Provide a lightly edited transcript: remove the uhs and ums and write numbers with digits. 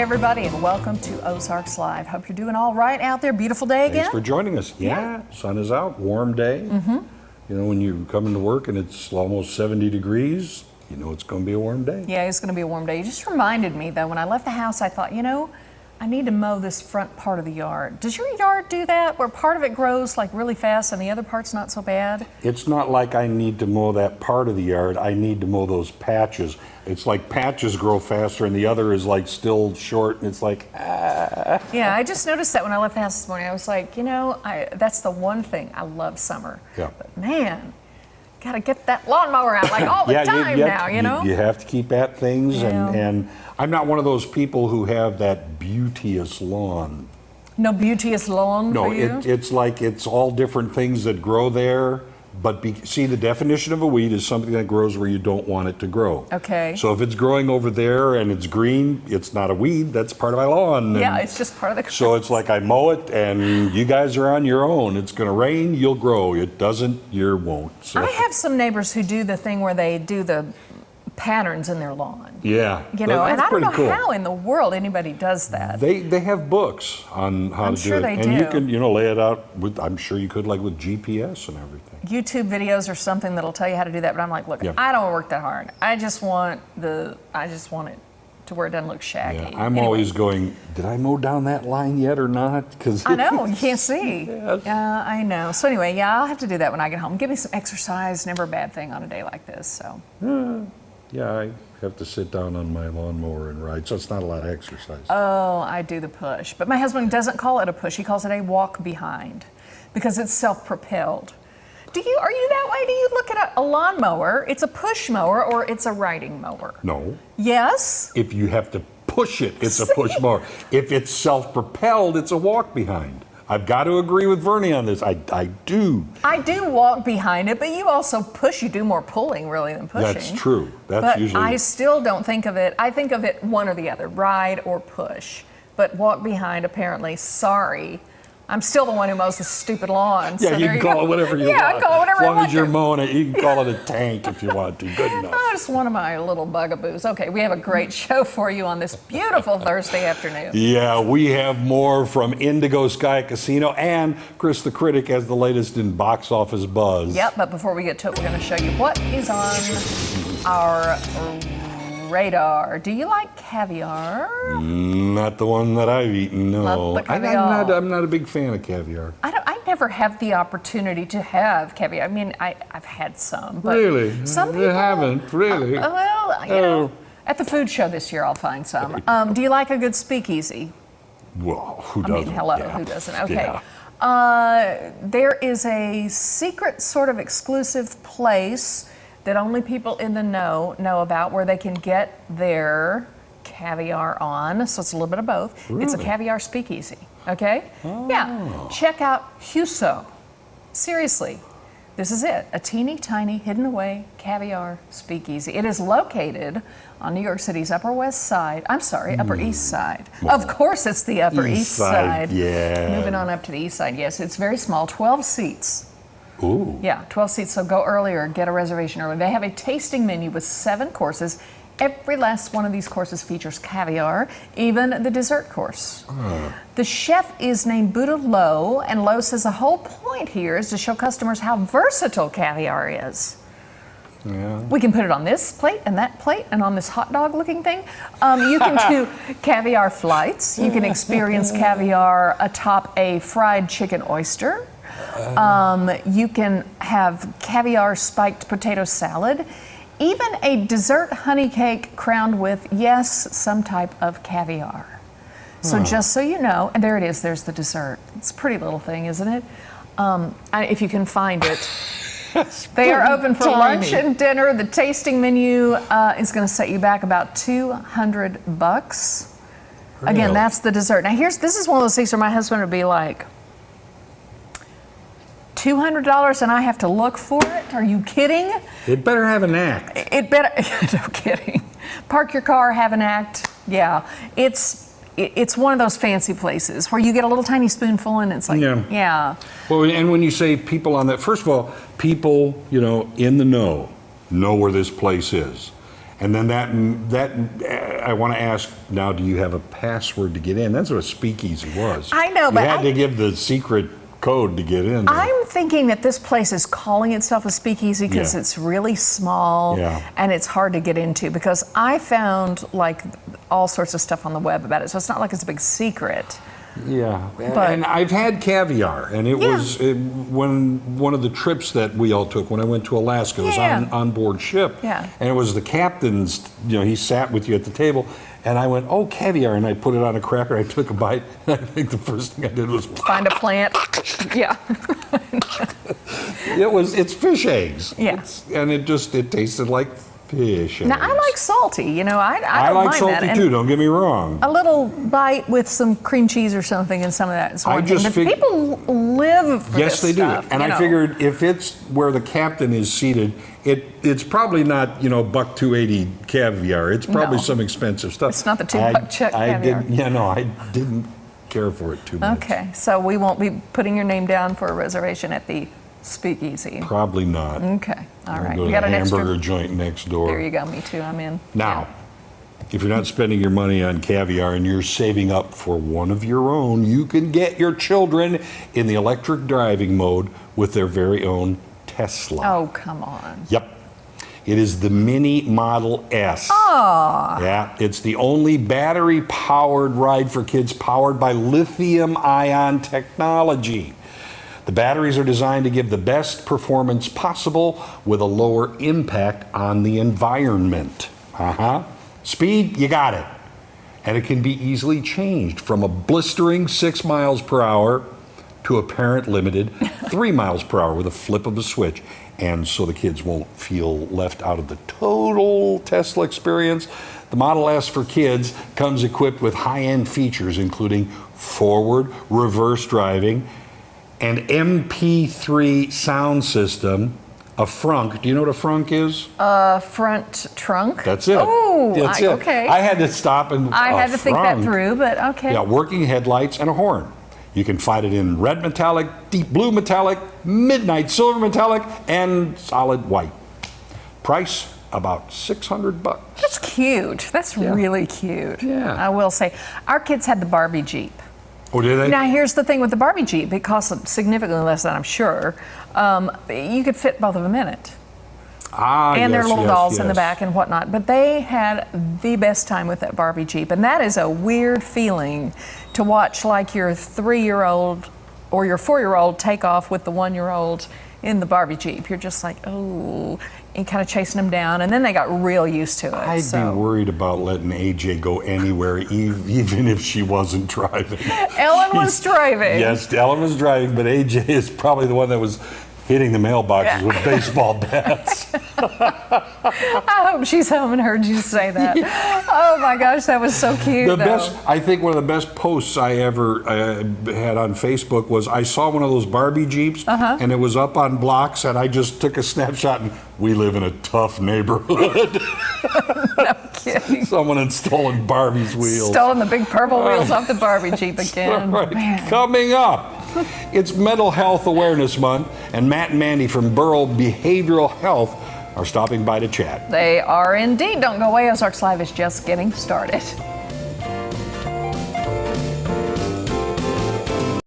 everybody, and welcome to Ozarks Live. Hope you're doing all right out there. Beautiful day again. Thanks for joining us. Yeah, sun is out, warm day. You know, when you come into work and it's almost 70 degrees, you know it's going to be a warm day. Yeah, it's going to be a warm day. You just reminded me, though, when I left the house, I thought, you know, I need to mow this front part of the yard. Does your yard do that, where part of it grows like really fast and the other part's not so bad? It's not like I need to mow that part of the yard. I need to mow those patches. It's like patches grow faster and the other is like still short, and it's like, ah. Yeah, I just noticed that when I left the house this morning. I was like, you know, that's the one thing. I love summer. Yeah. But man, got to get that lawnmower out like all the time now, you know? You have to keep at things, Yeah. and I'm not one of those people who have that beauteous lawn. No beauteous lawn No, for you? it's like it's all different things that grow there, but see, the definition of a weed is something that grows where you don't want it to grow. Okay. So if it's growing over there and it's green, it's not a weed, that's part of my lawn. Yeah, And it's just part of the grass. so it's like I mow it and you guys are on your own. It's going to rain, you'll grow. It doesn't, you won't. So. I have some neighbors who do the thing where they do the patterns in their lawn. Yeah. You know, and I don't know cool. how in the world anybody does that. They have books on how to sure do it. they And do. you can, you know, lay it out with, I'm sure you could, like with GPS and everything. YouTube videos or something that'll tell you how to do that, but I'm like, look, Yeah. I don't work that hard. I just want it to where it doesn't look shaggy. Yeah, I'm Anyway. always going, did I mow down that line yet or not? Cause I know, you can't see. Yes. I know. So anyway, yeah, I'll have to do that when I get home. Give me some exercise, never a bad thing on a day like this, so. Yeah, I have to sit down on my lawnmower and ride, so it's not a lot of exercise. Oh, I do the push. But my husband doesn't call it a push. He calls it a walk behind because it's self-propelled. Are you that way? Do you look at a lawnmower, it's a push mower or it's a riding mower? No. Yes? If you have to push it, it's a push mower. If it's self-propelled, it's a walk behind. I've got to agree with Vernie on this. I do. I do walk behind it, but you also push. You do more pulling really than pushing. That's true. That's but usually. I still don't think of it. I think of it one or the other, ride or push. But walk behind, apparently, sorry. I'm still the one who mows the stupid lawn. Yeah, so you there can call go. it whatever you want. Yeah, I call it whatever I As long want as you're to. mowing it, you can call it a tank if you want to. Good enough. Oh, it's one of my little bugaboos. Okay, we have a great show for you on this beautiful Thursday afternoon. Yeah, we have more from Indigo Sky Casino, and Chris the Critic has the latest in box office buzz. Yep, but before we get to it, we're going to show you what is on our radar. Do you like caviar? Not the one that I've eaten, no. Not the caviar. I'm not a big fan of caviar. I never have the opportunity to have caviar. I mean, I've had some, but Really? some people You haven't, really? well, you know, at the food show this year, I'll find some. Do you like a good speakeasy? Well, who I doesn't? mean, hello, Yeah. who doesn't? Okay. Yeah. There is a secret sort of exclusive place that only people in the know about where they can get their caviar on. So it's a little bit of both. It's a Really? caviar speakeasy, okay? Oh. Yeah, check out Huso. Seriously, this is it. A teeny tiny hidden away caviar speakeasy. It is located on New York City's Upper West Side. I'm sorry, Upper East Side. Of course it's the Upper East Side. Yeah. Moving on up to the East Side, yes. It's very small, 12 seats. Ooh. Yeah, 12 seats, so go earlier, get a reservation early. They have a tasting menu with 7 courses. Every last one of these courses features caviar, even the dessert course. The chef is named Buddha Lo, and Lo says the whole point here is to show customers how versatile caviar is. Yeah. We can put it on this plate and that plate and on this hot dog looking thing. You can do caviar flights. You can experience caviar atop a fried chicken oyster. You can have caviar spiked potato salad, even a dessert honey cake crowned with, yes, some type of caviar. So just so you know, and there it is, there's the dessert. It's a pretty little thing, isn't it? If you can find it. They are open for lunch and dinner. The tasting menu is going to set you back about $200. Again, Really? that's the dessert. Now this is one of those things where my husband would be like, $200 and I have to look for it? Are you kidding? It better have an act. It better, no kidding. Park your car, have an act. Yeah, it's one of those fancy places where you get a little tiny spoonful and it's like, yeah. Well, and when you say people on that, first of all, people, you know, in the know where this place is. And then I want to ask now, do you have a password to get in? That's what a speakeasy was. I know, you but had to give the secret code to get in there. I'm thinking that this place is calling itself a speakeasy because Yeah. it's really small Yeah. and it's hard to get into, because I found like all sorts of stuff on the web about it. So it's not like it's a big secret. Yeah, But- and I've had caviar, and it Yeah. was when one of the trips that we all took when I went to Alaska. It was Yeah. on board ship, Yeah. and it was the captain's. He sat with you at the table, and I went, "Oh, caviar," and I put it on a cracker. I took a bite, and I think the first thing I did was Find a plant. Yeah. it's fish eggs. Yeah. And it tasted like fish eggs. Now I like salty. I I don't like mind salty that. And too. Don't get me wrong. a little bite with some cream cheese or something, and some of that is I one just thing. But people live for Yes, this they do. stuff, And I figured if it's where the captain is seated, it's probably not buck 280 caviar. It's probably No. some expensive stuff. It's not the $2 Chuck caviar. I didn't care for it too much. Okay, so we won't be putting your name down for a reservation at the speakeasy. Probably not. Okay, all I'll right. go We to got the an hamburger extra. joint next door. There you go. Me too. I'm in. Now, if you're not spending your money on caviar and you're saving up for one of your own, you can get your children in the electric driving mode with their very own Tesla. Oh, come on. Yep. It is the Mini Model S. Oh. Yeah, it's the only battery-powered ride for kids powered by lithium-ion technology. The batteries are designed to give the best performance possible with a lower impact on the environment. Speed, you got it. And it can be easily changed from a blistering 6 miles per hour to a parent-limited 3 miles per hour with a flip of a switch. And so the kids won't feel left out of the total Tesla experience. The Model S for kids comes equipped with high-end features, including forward, reverse driving, an MP3 sound system, a frunk. Do you know what a frunk is? Front trunk. That's it. Oh, That's it. okay. I had to stop and I had to think that frunk. through, but okay. Yeah, working headlights and a horn. You can find it in red metallic, deep blue metallic, midnight silver metallic, and solid white. Price about $600. That's cute. That's really cute. Yeah. I will say, our kids had the Barbie Jeep. Oh, did they? Now, here's the thing with the Barbie Jeep. It costs significantly less than I'm sure. You could fit both of them in it. And their little dolls in the back and whatnot. But they had the best time with that Barbie Jeep. And that is a weird feeling to watch, like your 3-year-old or your 4-year-old take off with the 1-year-old in the Barbie Jeep. You're just like, oh, and kind of chasing them down. And then they got real used to it. I'd be worried about letting AJ go anywhere, even if she wasn't driving. Ellen was driving. Yes, Ellen was driving, but AJ is probably the one that was hitting the mailboxes with baseball bats. I hope she's home and heard you say that. Oh my gosh, that was so cute. I think one of the best posts I ever had on Facebook was I saw one of those Barbie Jeeps, and it was up on blocks, and I just took a snapshot, and we live in a tough neighborhood. No kidding. Someone had stolen Barbie's wheels. Stolen the big purple wheels off the Barbie Jeep again. Right. Man. Coming up, it's Mental Health Awareness Month, and Matt and Mandy from Burrow Behavioral Health are stopping by to chat. They are indeed. Don't go away. Ozarks Live is just getting started.